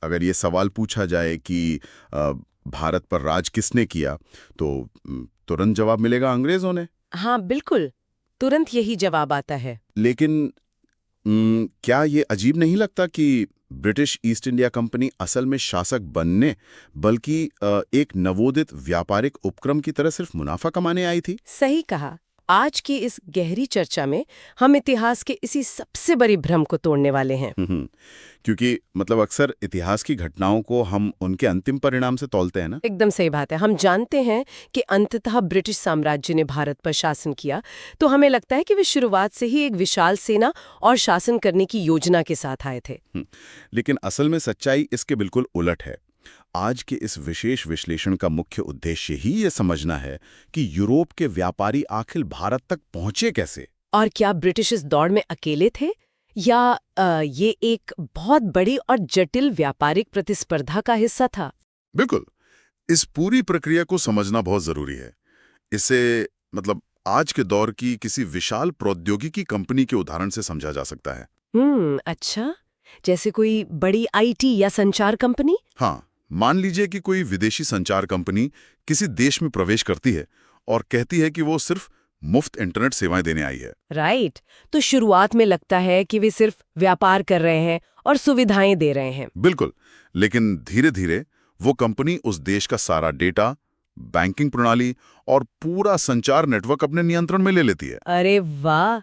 अगर ये सवाल पूछा जाए कि भारत पर राज किसने किया, तो तुरंत जवाब मिलेगा अंग्रेजों ने। हाँ बिल्कुल, तुरंत यही जवाब आता है। लेकिन क्या ये अजीब नहीं लगता कि ब्रिटिश ईस्ट इंडिया कंपनी असल में शासक बनने बल्कि एक नवोदित व्यापारिक उपक्रम की तरह सिर्फ मुनाफा कमाने आई थी? सही कहा। आज की इस गहरी चर्चा में हम इतिहास के इसी सबसे बड़ी भ्रम को तोड़ने वाले हैं। क्योंकि मतलब अक्सर इतिहास की घटनाओं को हम उनके अंतिम परिणाम से तौलते हैं ना। एकदम सही बात है। हम जानते हैं कि अंततः ब्रिटिश साम्राज्य ने भारत पर शासन किया, तो हमें लगता है कि वे शुरुआत से ही एक विशाल सेना और शासन करने की योजना के साथ आए थे। लेकिन असल में सच्चाई इसके बिल्कुल उलट है। आज के इस विशेष विश्लेषण का मुख्य उद्देश्य ही ये समझना है कि यूरोप के व्यापारी आखिर भारत तक पहुंचे कैसे। और क्या ब्रिटिश इस दौड़ में अकेले थे, या ये एक बहुत बड़ी और जटिल व्यापारिक प्रतिस्पर्धा का हिस्सा था? बिल्कुल। इस पूरी प्रक्रिया को समझना बहुत जरूरी है। इसे मतलब आज के दौर की किसी विशाल प्रौद्योगिकी कंपनी के उदाहरण से समझा जा सकता है। अच्छा। जैसे कोई बड़ी आईटी या संचार कंपनी? हाँ, मान लीजिए कि कोई विदेशी संचार कंपनी किसी देश में प्रवेश करती है और कहती है कि वो सिर्फ मुफ्त इंटरनेट सेवाएं देने आई है। राइट। तो शुरुआत में लगता है कि वे सिर्फ व्यापार कर रहे हैं और सुविधाएं दे रहे हैं। बिल्कुल। लेकिन धीरे धीरे वो कंपनी उस देश का सारा डेटा, बैंकिंग प्रणाली और पूरा संचार नेटवर्क अपने नियंत्रण में ले लेती है। अरे वाह,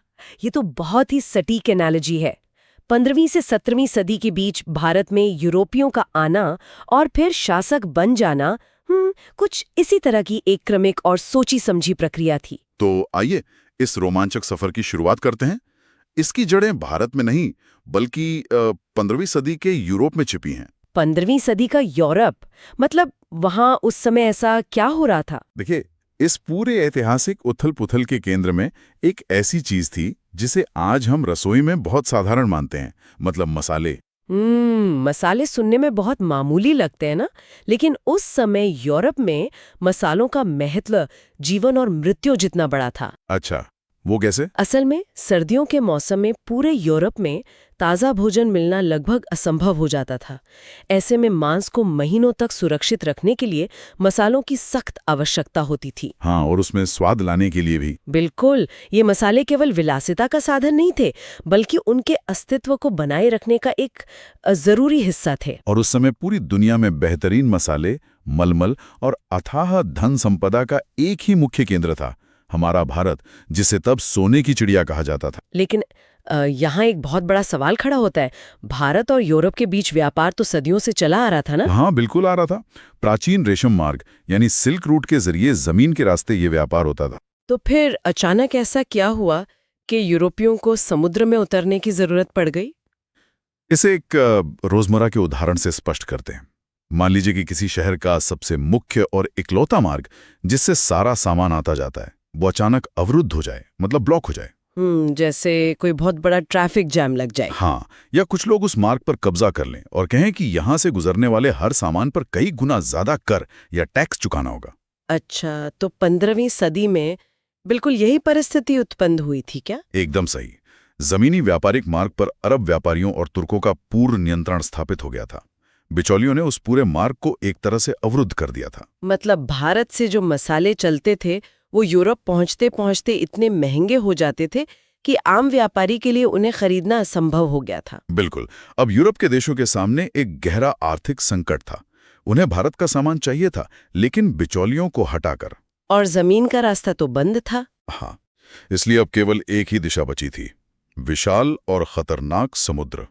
ये तो बहुत ही सटीक एनालॉजी है। 15वीं से 17वीं सदी के बीच भारत में यूरोपियों का आना और फिर शासक बन जाना कुछ इसी तरह की एक क्रमिक और सोची समझी प्रक्रिया थी। तो आइए इस रोमांचक सफर की शुरुआत करते हैं। इसकी जड़ें भारत में नहीं बल्कि 15वीं सदी के यूरोप में छिपी हैं। 15वीं सदी का यूरोप, मतलब वहां उस समय ऐसा क्या हो रहा था? देखिए, इस पूरे ऐतिहासिक उथल-पुथल के केंद्र में एक ऐसी चीज थी जिसे आज हम रसोई में बहुत साधारण मानते हैं, मतलब मसाले। मसाले सुनने में बहुत मामूली लगते हैं ना, लेकिन उस समय यूरोप में मसालों का महत्व जीवन और मृत्यु जितना बड़ा था। अच्छा, वो कैसे? असल में सर्दियों के मौसम में पूरे यूरोप में ताज़ा भोजन मिलना लगभग असंभव हो जाता था। ऐसे में मांस को महीनों तक सुरक्षित रखने के लिए मसालों की सख्त आवश्यकता होती थी। हाँ, और उसमें स्वाद लाने के लिए भी। बिल्कुल, ये मसाले केवल विलासिता का साधन नहीं थे, बल्कि उनके अस्तित्व को बनाए रखने का एक जरूरी हिस्सा थे। और उस समय पूरी दुनिया में बेहतरीन मसाले, मलमल और अथाह धन संपदा का एक ही मुख्य केंद्र था, हमारा भारत, जिसे तब सोने की चिड़िया कहा जाता था। लेकिन यहाँ एक बहुत बड़ा सवाल खड़ा होता है। भारत और यूरोप के बीच व्यापार तो सदियों से चला आ रहा था ना? हाँ, बिल्कुल आ रहा था। प्राचीन रेशम मार्ग यानी सिल्क रूट के जरिए जमीन के रास्ते ये व्यापार होता था। तो फिर अचानक ऐसा क्या हुआ कि यूरोपियों को समुद्र में उतरने की जरूरत पड़ गई? इसे एक रोजमर्रा के उदाहरण से स्पष्ट करते हैं। मान लीजिए कि किसी शहर का सबसे मुख्य और इकलौता मार्ग जिससे सारा सामान आता जाता है, वो अचानक अवरुद्ध हो जाए, मतलब ब्लॉक हो जाए। जैसे कोई बहुत बड़ा ट्रैफिक जैम लग जाए। हाँ, या कुछ लोग उस मार्ग पर कब्जा कर लें और कहें कि यहाँ से गुजरने वाले हर सामान पर कई गुना ज्यादा कर या टैक्स चुकाना होगा। अच्छा, तो 15वीं सदी में बिल्कुल यही परिस्थिति उत्पन्न हुई थी क्या? एकदम सही। जमीनी व्यापारिक मार्ग पर अरब व्यापारियों और तुर्कों का पूर्ण नियंत्रण स्थापित हो गया था। बिचौलियों ने उस पूरे मार्ग को एक तरह से अवरुद्ध कर दिया था। मतलब भारत से जो मसाले चलते थे वो यूरोप पहुंचते पहुंचते इतने महंगे हो जाते थे कि आम व्यापारी के लिए उन्हें खरीदना असंभव हो गया था। बिल्कुल। अब यूरोप के देशों के सामने एक गहरा आर्थिक संकट था। उन्हें भारत का सामान चाहिए था, लेकिन बिचौलियों को हटाकर। और जमीन का रास्ता तो बंद था। हाँ, इसलिए अब केवल एक ही दिशा बची थी, विशाल और खतरनाक समुद्र।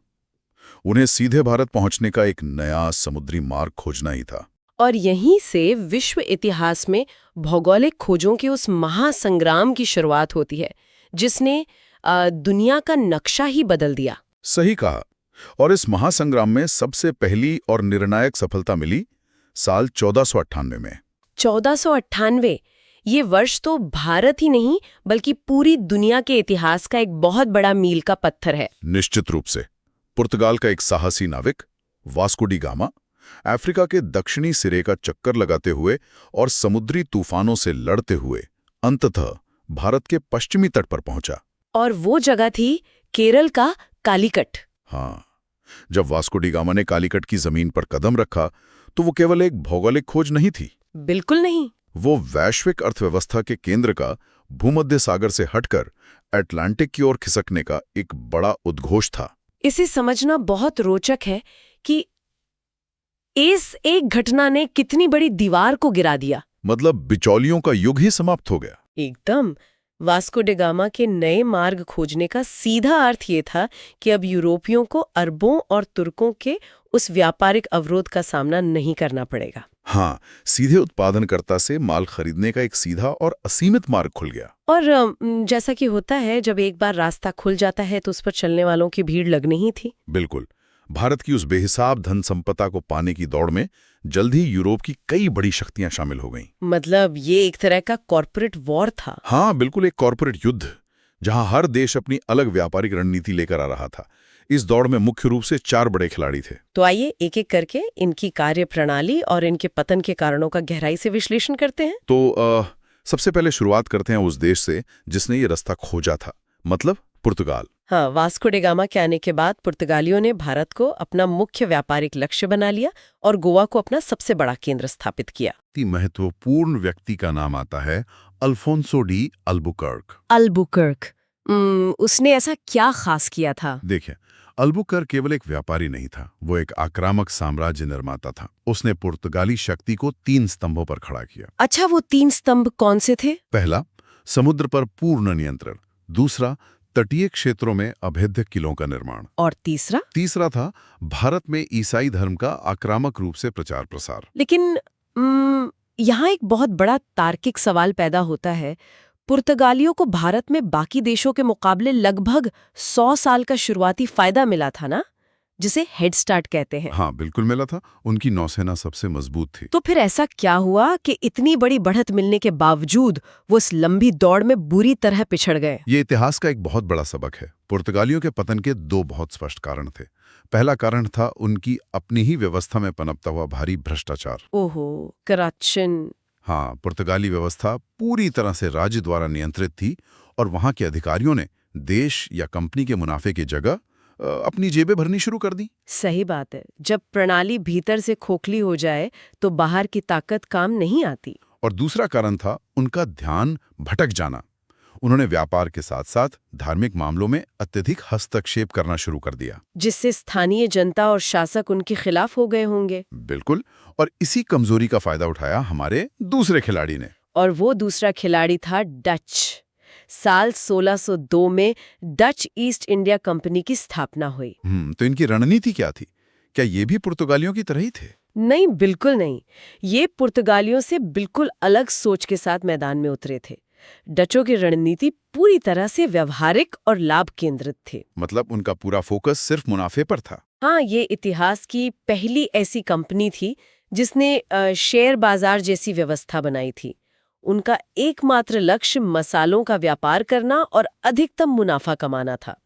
उन्हें सीधे भारत पहुंचने का एक नया समुद्री मार्ग खोजना ही था। और यहीं से विश्व इतिहास में भौगोलिक खोजों के उस महासंग्राम की शुरुआत होती है, जिसने दुनिया का नक्शा ही बदल दिया। सही कहा। और इस महासंग्राम में सबसे पहली और निर्णायक सफलता मिली साल 1498 में। 1498, ये वर्ष तो भारत ही नहीं बल्कि पूरी दुनिया के इतिहास का एक बहुत बड़ा मील का पत्थर है। निश्चित रूप से। पुर्तगाल का एक साहसी नाविक वास्को डी गामा अफ्रीका के दक्षिणी सिरे का चक्कर लगाते हुए और समुद्री तूफानों से लड़ते हुए अंततः भारत के पश्चिमी तट पर पहुंचा। और वो जगह थी केरल का कालीकट। हाँ, जब वास्को डी गामा ने कालीकट की जमीन पर कदम रखा तो वो केवल एक भौगोलिक खोज नहीं थी, बिल्कुल नहीं। वो वैश्विक अर्थव्यवस्था के केंद्र का भूमध्य सागर से हटकर अटलांटिक की ओर खिसकने का एक बड़ा उद्घोष था। इसे समझना बहुत रोचक है कि इस एक घटना ने कितनी बड़ी दीवार को गिरा दिया। मतलब बिचौलियों का युग ही समाप्त हो गया। एकदम। वास्को डे गामा के नए मार्ग खोजने का सीधा अर्थ ये था कि अब यूरोपियों को अरबों और तुर्कों के उस व्यापारिक अवरोध का सामना नहीं करना पड़ेगा। हाँ, सीधे उत्पादनकर्ता से माल खरीदने का एक सीधा और असीमित मार्ग खुल गया। और जैसा कि होता है, जब एक बार रास्ता खुल जाता है तो उस पर चलने वालों की भीड़ लगनी ही थी। बिल्कुल। भारत की उस बेहिसाब धन संपदा को पाने की दौड़ में जल्द ही यूरोप की कई बड़ी शक्तियां शामिल हो गईं। मतलब ये एक तरह का कॉर्पोरेट वॉर था। हाँ, बिल्कुल, एक कॉर्पोरेट युद्ध, जहां हर देश अपनी अलग व्यापारिक रणनीति लेकर आ रहा था। इस दौड़ में मुख्य रूप से 4 बड़े खिलाड़ी थे। तो आइए एक एक करके इनकी कार्यप्रणाली और इनके पतन के कारणों का गहराई से विश्लेषण करते हैं। तो सबसे पहले शुरुआत करते हैं उस देश से जिसने ये रास्ता खोजा था, मतलब पुर्तगाल। हाँ, वास्को डे गामा के आने के बाद पुर्तगालियों ने भारत को अपना मुख्य व्यापारिक लक्ष्य बना लिया और गोवा को अपना सबसे बड़ा केंद्र स्थापित किया। महत्वपूर्ण व्यक्ति का नाम आता है अल्फोंसो डी अल्बुकर्क। अल्बुकर्क। उसने ऐसा क्या खास किया था? देखिए, अल्बुकर्क केवल एक व्यापारी नहीं था, वो एक आक्रामक साम्राज्य निर्माता था। उसने पुर्तगाली शक्ति को 3 स्तंभों पर खड़ा किया। अच्छा, वो 3 स्तंभ कौन से थे? पहला, समुद्र पर पूर्ण नियंत्रण। दूसरा, तटीय क्षेत्रों में अभेद्य किलों का निर्माण। और तीसरा था भारत में ईसाई धर्म का आक्रामक रूप से प्रचार प्रसार। लेकिन यहाँ एक बहुत बड़ा तार्किक सवाल पैदा होता है। पुर्तगालियों को भारत में बाकी देशों के मुकाबले लगभग 100 साल का शुरुआती फायदा मिला था ना, जिसे हेड स्टार्ट कहते हैं। हाँ, बिल्कुल मिला था। उनकी नौसेना सबसे मजबूत थी। तो फिर ऐसा क्या हुआ कि इतनी बड़ी बढ़त मिलने के बावजूद वो इस लंबी दौड़ में बुरी तरह पिछड़ गए? ये इतिहास का एक बहुत बड़ा सबक है। पुर्तगालियों के पतन के 2 बहुत स्पष्ट कारण थे। पहला कारण था उनकी अपनी ही व्यवस्था में पनपता हुआ भारी भ्रष्टाचार। ओहो, करप्शन। हाँ, पुर्तगाली व्यवस्था पूरी तरह से राज्य द्वारा नियंत्रित थी और वहां के अधिकारियों ने देश या कंपनी के मुनाफे की जगह अपनी जेबें भरनी शुरू कर दी। सही बात है। जब प्रणाली भीतर से खोखली हो जाए तो बाहर की ताकत काम नहीं आती। और दूसरा कारण था उनका ध्यान भटक जाना। उन्होंने व्यापार के साथ साथ धार्मिक मामलों में अत्यधिक हस्तक्षेप करना शुरू कर दिया, जिससे स्थानीय जनता और शासक उनके खिलाफ हो गए होंगे। बिल्कुल। और इसी कमजोरी का फायदा उठाया हमारे दूसरे खिलाड़ी ने। और वो दूसरा खिलाड़ी था डच। साल 1602 में डच ईस्ट इंडिया कंपनी की स्थापना हुई। तो इनकी रणनीति क्या थी? क्या ये भी पुर्तगालियों की तरह ही थे? नहीं, बिल्कुल नहीं। ये पुर्तगालियों से बिल्कुल अलग सोच के साथ मैदान में उतरे थे। डचों की रणनीति पूरी तरह से व्यवहारिक और लाभ केंद्रित थी। मतलब उनका पूरा फोकस सिर्फ मुनाफे पर था। हाँ, ये इतिहास की पहली ऐसी कंपनी थी जिसने शेयर बाजार जैसी व्यवस्था बनाई थी। उनका एकमात्र लक्ष्य मसालों का व्यापार करना और अधिकतम मुनाफा कमाना था।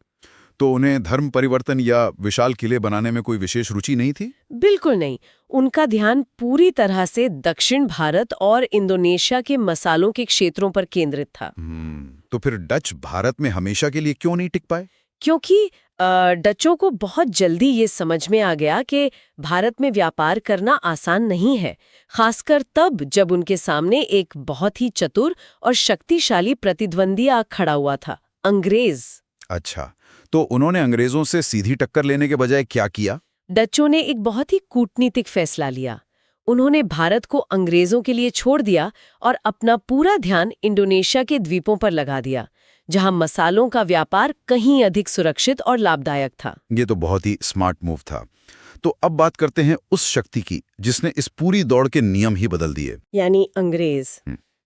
तो उन्हें धर्म परिवर्तन या विशाल किले बनाने में कोई विशेष रुचि नहीं थी? बिल्कुल नहीं। उनका ध्यान पूरी तरह से दक्षिण भारत और इंडोनेशिया के मसालों के क्षेत्रों पर केंद्रित था। तो फिर डच भारत में हमेशा के लिए क्यों नहीं टिक पाए? क्योंकि डचों को बहुत जल्दी ये समझ में आ गया कि भारत में व्यापार करना आसान नहीं है, खासकर तब जब उनके सामने एक बहुत ही चतुर और शक्तिशाली प्रतिद्वंदी आ खड़ा हुआ था, अंग्रेज। अच्छा, तो उन्होंने अंग्रेजों से सीधी टक्कर लेने के बजाय क्या किया? डचों ने एक बहुत ही कूटनीतिक फैसला लिया। उन्होंने भारत को अंग्रेजों के लिए छोड़ दिया और अपना पूरा ध्यान इंडोनेशिया के द्वीपों पर लगा दिया, जहां मसालों का व्यापार कहीं अधिक सुरक्षित और लाभदायक था। ये तो बहुत ही स्मार्ट मूव था। तो अब बात करते हैं उस शक्ति की जिसने इस पूरी दौड़ के नियम ही बदल दिए, यानी अंग्रेज।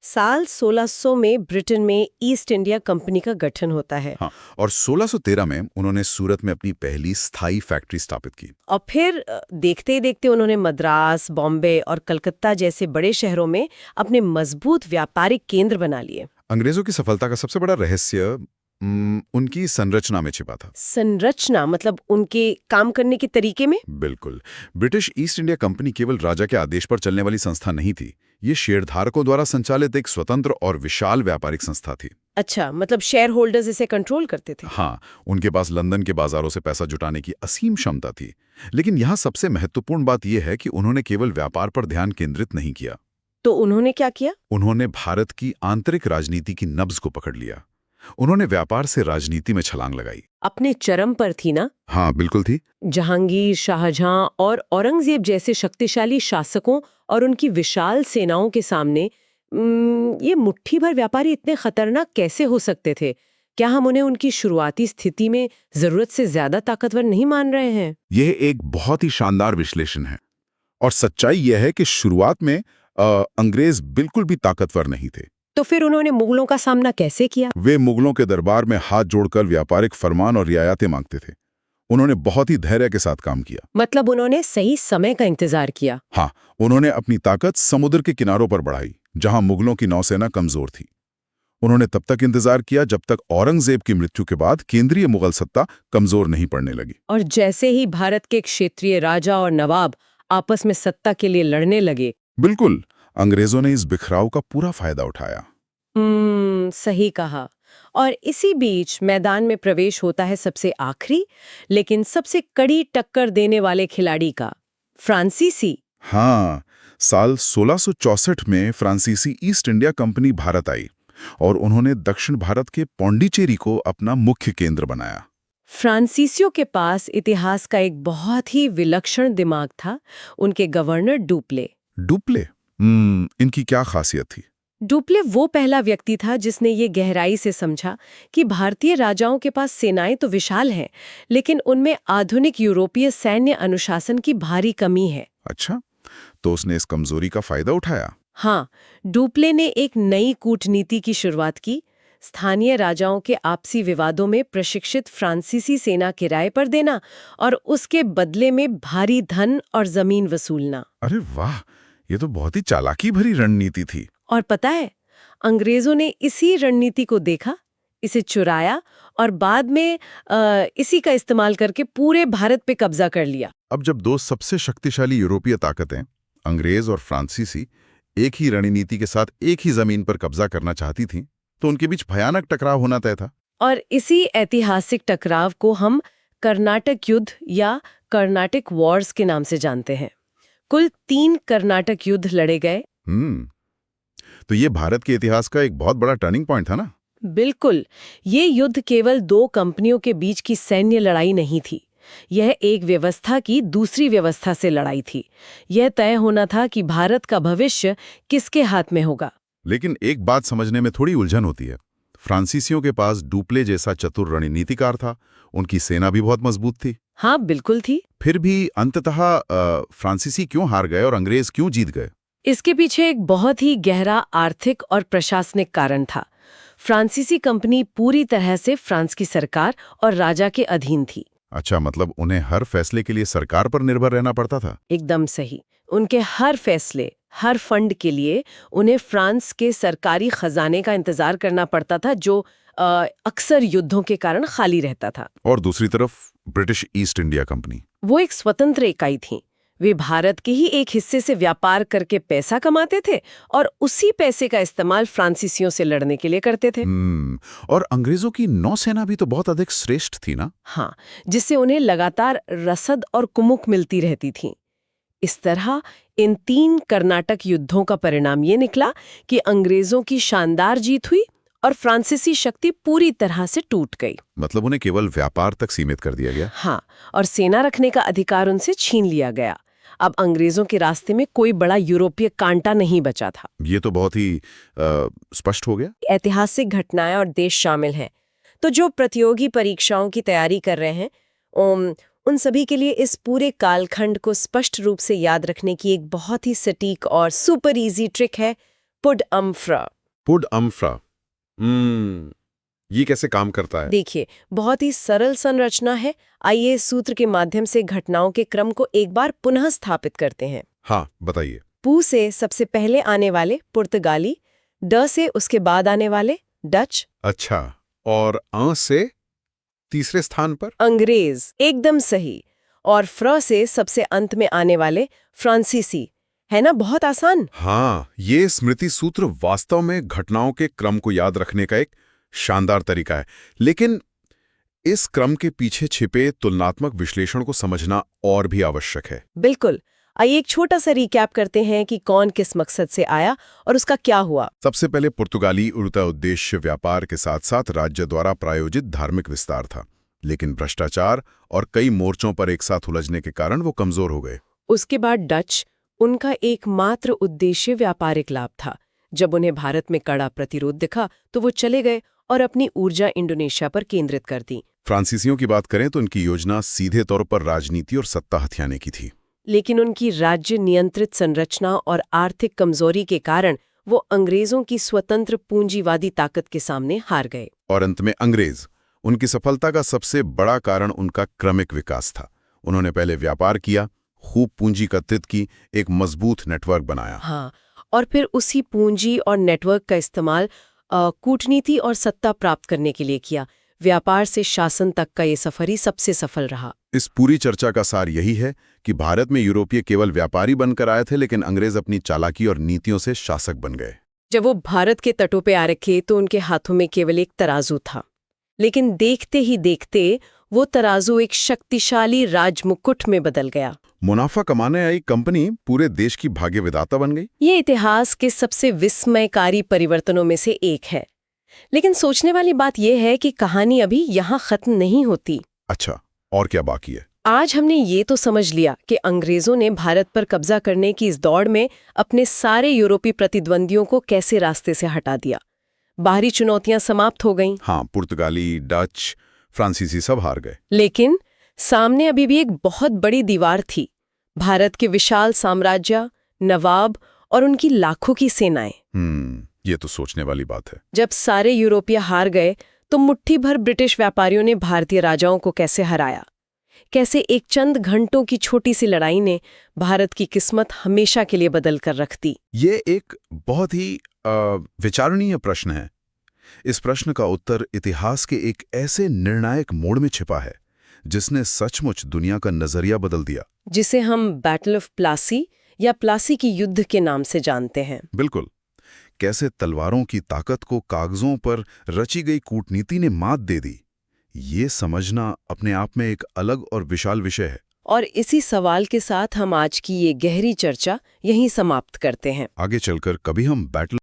साल 1600 में ब्रिटेन में ईस्ट इंडिया कंपनी का गठन होता है। हाँ, और 1613 में उन्होंने सूरत में अपनी पहली स्थायी फैक्ट्री स्थापित की। और फिर देखते ही देखते उन्होंने मद्रास, बॉम्बे और कलकत्ता जैसे बड़े शहरों में अपने मजबूत व्यापारिक केंद्र बना लिए। अंग्रेजों की सफलता का सबसे बड़ा रहस्य उनकी संरचना में छिपा था। संरचना मतलब उनके काम करने के तरीके में? बिल्कुल। ब्रिटिश ईस्ट इंडिया कंपनी केवल राजा के आदेश पर चलने वाली संस्था नहीं थी। ये शेयरधारकों द्वारा संचालित एक स्वतंत्र और विशाल व्यापारिक संस्था थी। अच्छा, मतलब शेयर होल्डर्स इसे कंट्रोल करते थे। हाँ, उनके पास लंदन के बाजारों से पैसा जुटाने की असीम क्षमता थी। लेकिन यहाँ सबसे महत्वपूर्ण बात यह है कि उन्होंने केवल व्यापार पर ध्यान केंद्रित नहीं किया। तो उन्होंने क्या किया? उन्होंने भारत की आंतरिक राजनीति की नब्ज को पकड़ लिया। उन्होंने व्यापार से राजनीति में छलांग लगाई। अपने चरम पर थी ना? हाँ, बिल्कुल थी। जहांगीर, शाहजहां और औरंगजेब जैसे शक्तिशाली शासकों और उनकी विशाल सेनाओं के सामने ये मुट्ठी भर व्यापारी इतने खतरनाक कैसे हो सकते थे? क्या हम उन्हें उनकी शुरुआती स्थिति में जरूरत से ज्यादा ताकतवर नहीं मान रहे हैं? यह एक बहुत ही शानदार विश्लेषण है। और सच्चाई यह है कि शुरुआत में अंग्रेज बिल्कुल भी ताकतवर नहीं थे। तो फिर उन्होंने मुगलों का सामना कैसे किया? वे मुगलों के दरबार में हाथ जोड़कर व्यापारिक फरमान और रियायतें मांगते थे। उन्होंने बहुत ही धैर्य के साथ काम किया। मतलब उन्होंने सही समय का इंतजार किया। हाँ, उन्होंने अपनी ताकत समुद्र के किनारों पर बढ़ाई, जहां मुगलों की नौसेना कमजोर थी। उन्होंने तब तक इंतजार किया जब तक औरंगजेब की मृत्यु के बाद केंद्रीय मुगल सत्ता कमजोर नहीं पड़ने लगी। और जैसे ही भारत के क्षेत्रीय राजा और नवाब आपस में सत्ता के लिए लड़ने लगे, बिल्कुल, अंग्रेजों ने इस बिखराव का पूरा फायदा उठाया। सही कहा। और इसी बीच मैदान में प्रवेश होता है सबसे आखिरी लेकिन सबसे कड़ी टक्कर देने वाले खिलाड़ी का, फ्रांसीसी। हाँ, साल 1664 में फ्रांसीसी ईस्ट इंडिया कंपनी भारत आई और उन्होंने दक्षिण भारत के पौंडीचेरी को अपना मुख्य केंद्र बनाया। फ्रांसीसियों के पास इतिहास का एक बहुत ही विलक्षण दिमाग था, उनके गवर्नर डुप्ले। डुप्ले? इनकी क्या खासियत थी? डुप्ले वो पहला व्यक्ति था जिसने ये गहराई से समझा कि भारतीय राजाओं के पास सेनाएं तो विशाल हैं, लेकिन उनमें आधुनिक यूरोपीय सैन्य अनुशासन की भारी कमी है। अच्छा, तो उसने इस कमजोरी का फायदा उठाया। हाँ, डुप्ले ने एक नई कूटनीति की शुरुआत की, स्थानीय राजाओं के आपसी विवादों में प्रशिक्षित फ्रांसीसी सेना किराए पर देना और उसके बदले में भारी धन और जमीन वसूलना। अरे वाह, ये तो बहुत ही चालाकी भरी रणनीति थी। और पता है, अंग्रेजों ने इसी रणनीति को देखा, इसे चुराया और बाद में इसी का इस्तेमाल करके पूरे भारत पे कब्जा कर लिया। अब जब दो सबसे शक्तिशाली यूरोपीय ताकतें, अंग्रेज और फ्रांसीसी, एक ही रणनीति के साथ एक ही जमीन पर कब्जा करना चाहती थीं, तो उनके बीच भयानक टकराव होना तय था। और इसी ऐतिहासिक टकराव को हम कर्नाटक युद्ध या कर्नाटिक वॉर्स के नाम से जानते हैं। कुल 3 कर्नाटक युद्ध लड़े गए। तो ये भारत के इतिहास का एक बहुत बड़ा टर्निंग पॉइंट था ना? बिल्कुल, ये युद्ध केवल 2 कंपनियों के बीच की सैन्य लड़ाई नहीं थी। यह एक व्यवस्था की दूसरी व्यवस्था से लड़ाई थी। यह तय होना था कि भारत का भविष्य किसके हाथ में होगा। लेकिन एक बात समझने में थोड़ी उलझन होती है। फ्रांसीसियों के पास डुप्ले जैसा चतुर रणनीतिकार था, उनकी सेना भी बहुत मजबूत थी। हाँ, बिल्कुल थी। फिर भी अंततः फ्रांसीसी क्यों हार गए और अंग्रेज क्यों जीत गए? इसके पीछे एक बहुत ही गहरा आर्थिक और प्रशासनिक कारण था। फ्रांसीसी कंपनी पूरी तरह से फ्रांस की सरकार और राजा के अधीन थी। अच्छा, मतलब उन्हें हर फैसले के लिए सरकार पर निर्भर रहना पड़ता था? एकदम सही। उनके हर फैसले, हर फंड के लिए उन्हें फ्रांस के सरकारी खजाने का इंतजार करना पड़ता था, जो अक्सर युद्धों के कारण खाली रहता था। और दूसरी तरफ ब्रिटिश ईस्ट इंडिया कंपनी, वो एक स्वतंत्र इकाई थी। वे भारत के ही एक हिस्से से व्यापार करके पैसा कमाते थे और उसी पैसे का इस्तेमाल फ्रांसीसियों से लड़ने के लिए करते थे। और अंग्रेजों की नौसेना भी तो बहुत अधिक श्रेष्ठ थी ना? हाँ, जिससे उन्हें लगातार रसद और कुमुक मिलती रहती थी। इस तरह इन 3 कर्नाटक युद्धों का परिणाम ये निकला कि अंग्रेजों की शानदार जीत हुई और फ्रांसीसी शक्ति पूरी तरह से टूट गई। मतलब उन्हें केवल व्यापार तक सीमित कर दिया गया। हाँ, और सेना रखने का अधिकार उनसे छीन लिया गया। अब अंग्रेजों के रास्ते में कोई बड़ा यूरोपीय कांटा नहीं बचा था। ये तो बहुत ही स्पष्ट हो गया। ऐतिहासिक घटनाएं और देश शामिल हैं। तो जो प्रतियोगी परीक्षाओं की तैयारी कर रहे हैं, उन सभी के लिए इस पूरे कालखंड को स्पष्ट रूप से याद रखने की एक बहुत ही सटीक और सुपर इजी ट्रिक है, पुड अम्फ्रा। पुड अम्फ्रा, ये कैसे काम करता है? देखिए, बहुत ही सरल संरचना है। आइए इस सूत्र के माध्यम से घटनाओं के क्रम को एक बार पुनः स्थापित करते हैं। हाँ, बताइए। पू से सबसे पहले आने वाले पुर्तगाली, ड से उसके बाद आने वाले डच। अच्छा, और आ से तीसरे स्थान पर अंग्रेज। एकदम सही। और फ्र से सबसे अंत में आने वाले फ्रांसीसी। है ना, बहुत आसान। हाँ, ये स्मृति सूत्र वास्तव में घटनाओं के क्रम को याद रखने का एक शानदार तरीका है। लेकिन इस क्रम के पीछे छिपे तुलनात्मक विश्लेषण को समझना और भी आवश्यक है। बिल्कुल। आइए एक छोटा सा रिकैप करते हैं कि कौन किस मकसद से आया और उसका क्या हुआ। सबसे पहले पुर्तगाली उड़ता उद्देश्य व्यापार के साथ साथ राज्य द्वारा प्रायोजित धार्मिक विस्तार था, लेकिन भ्रष्टाचार और कई मोर्चों पर एक साथ उलझने के कारण वो कमजोर हो गए। उसके बाद डच, उनका एकमात्र उद्देश्य व्यापारिक लाभ था। जब उन्हें भारत में कड़ा प्रतिरोध दिखा तो वो चले गए और अपनी ऊर्जा इंडोनेशिया पर केंद्रित कर दी। फ्रांसीसियों की बात करें तो उनकी योजना सीधे तौर पर राजनीति और सत्ता हथियाने की थी। लेकिन उनकी राज्य नियंत्रित संरचना और आर्थिक कमजोरी के कारण वो अंग्रेजों की स्वतंत्र पूंजीवादी ताकत के सामने हार गए। और अंत में अंग्रेज। उनकी सफलता का सबसे बड़ा कारण उनका क्रमिक विकास था। उन्होंने पहले व्यापार किया, खूब पूंजी एकत्रित की, एक मजबूत नेटवर्क बनाया। हाँ, और फिर उसी पूंजी और नेटवर्क का इस्तेमाल कूटनीति और सत्ता प्राप्त करने के लिए किया। व्यापार से शासन तक का ये सफर ही सबसे सफल रहा। इस पूरी चर्चा का सार यही है कि भारत में यूरोपीय केवल व्यापारी बनकर आए थे, लेकिन अंग्रेज अपनी चालाकी और नीतियों से शासक बन गए। जब वो भारत के तटों पे आ रखे तो उनके हाथों में केवल एक तराजू था, लेकिन देखते ही देखते वो तराजू एक शक्तिशाली राजमुकुट में बदल गया। मुनाफा कमाने आई कंपनी पूरे देश की भाग्य विधाता बन गई। ये इतिहास के सबसे विस्मयकारी परिवर्तनों में से एक है। लेकिन सोचने वाली बात यह है कि कहानी अभी यहाँ खत्म नहीं होती। अच्छा, और क्या बाकी है? आज हमने ये तो समझ लिया कि अंग्रेजों ने भारत पर कब्जा करने की इस दौड़ में अपने सारे यूरोपीय प्रतिद्वंदियों को कैसे रास्ते से हटा दिया। बाहरी चुनौतियां समाप्त हो गईं। हाँ, पुर्तगाली, डच, फ्रांसीसी सब हार गए। लेकिन सामने अभी भी एक बहुत बड़ी दीवार थी। भारत के विशाल साम्राज्य, नवाब और उनकी लाखों की सेनाएं। ये तो सोचने वाली बात है। जब सारे यूरोपीय हार गए तो मुट्ठी भर ब्रिटिश व्यापारियों ने भारतीय राजाओं को कैसे हराया। कैसे एक चंद घंटों की छोटी सी लड़ाई ने भारत की किस्मत हमेशा के लिए बदल कर रख दी। ये एक बहुत ही विचारणीय प्रश्न है। इस प्रश्न का उत्तर इतिहास के एक ऐसे निर्णायक मोड़ में छिपा है जिसने सचमुच दुनिया का नजरिया बदल दिया, जिसे हम बैटल ऑफ प्लासी या प्लासी की युद्ध के नाम से जानते हैं। बिल्कुल। कैसे तलवारों की ताकत को कागजों पर रची गई कूटनीति ने मात दे दी, ये समझना अपने आप में एक अलग और विशाल विषय है। और इसी सवाल के साथ हम आज की ये गहरी चर्चा यहीं समाप्त करते हैं। आगे चलकर कभी हम बैटल